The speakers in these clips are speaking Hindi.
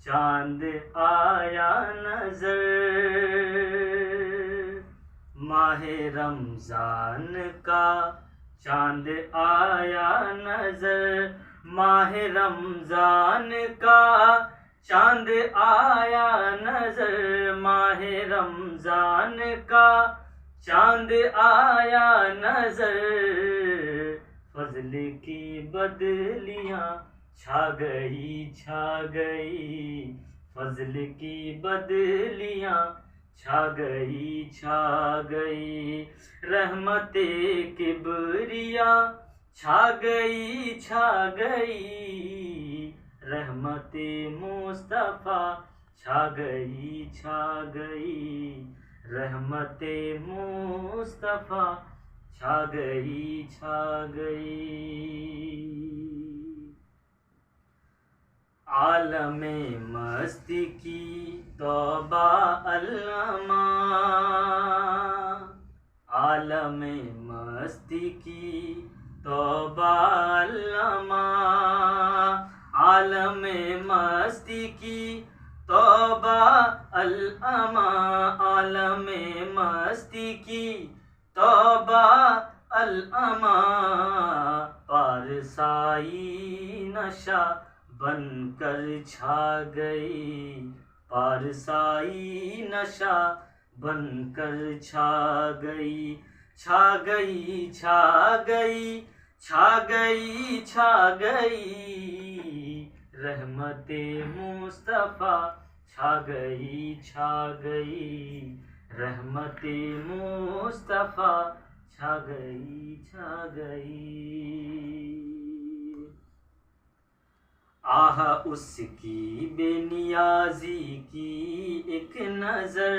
चांद आया नजर, माहे रमजान का चांद आया नजर, माहे रमजान का चांद आया नजर, माहे रमजान का चांद आया नजर। फजल की बदलियां छा गई छा गई, फजल की बदलियां छा गई, रहमते किबरिया छा गई, रहमते मुस्तफा छा गई, रहमते मुस्तफा छा गई। आलमे मस्ती की तौबा अल्लामा, आलमे मस्ती की तौबा अल्लामा, आलमे मस्ती की तौबा अल्लामा, आलमे मस्ती की तौबा अल्लामा। पारसाई नशा बनकर छा गई, पारसाई नशा बनकर छा गई, छा गई छा गई छा गई छा गई, रहमते मुस्तफा छा गई, रहमते मुस्तफा छा गई। आह उसकी बेनियाजी की एक नजर,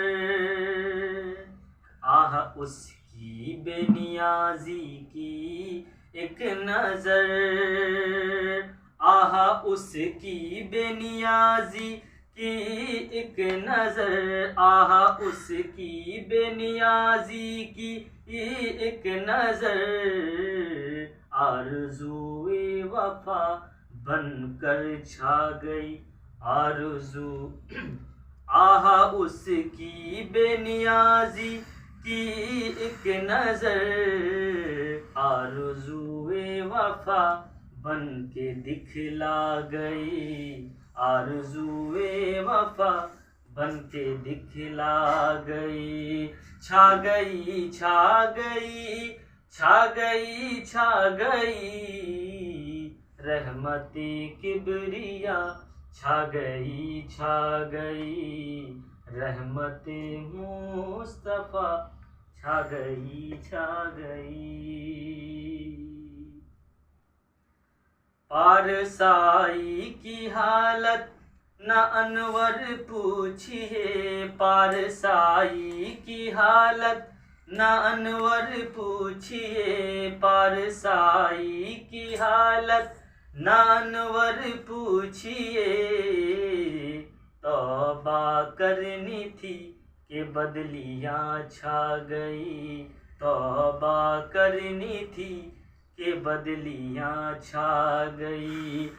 आह उसकी बेनियाजी की एक नजर, आह उसकी बेनियाजी की एक नजर, आह उसकी बेनियाजी की एक नजर। आरज़ूए वफा बनकर छा गई, आरज़ू आह उसकी बेनियाजी की एक नजर, आरज़ूए वफा बन के दिखला गई, आरज़ूए वफा बन के दिखला गई, छा गई छा गई छा गई छा गई, रहमती किबरिया छा गई, रहमते मुस्तफा छा गई। पारसाई की हालत न अनवर पूछिए, पारसाई की हालत न अनवर पूछिए, पारसाई की हालत न अनवर पूछिए। तौबा करनी थी कि बदलियां छा गई, तौबा करनी थी कि बदलियां छा गई।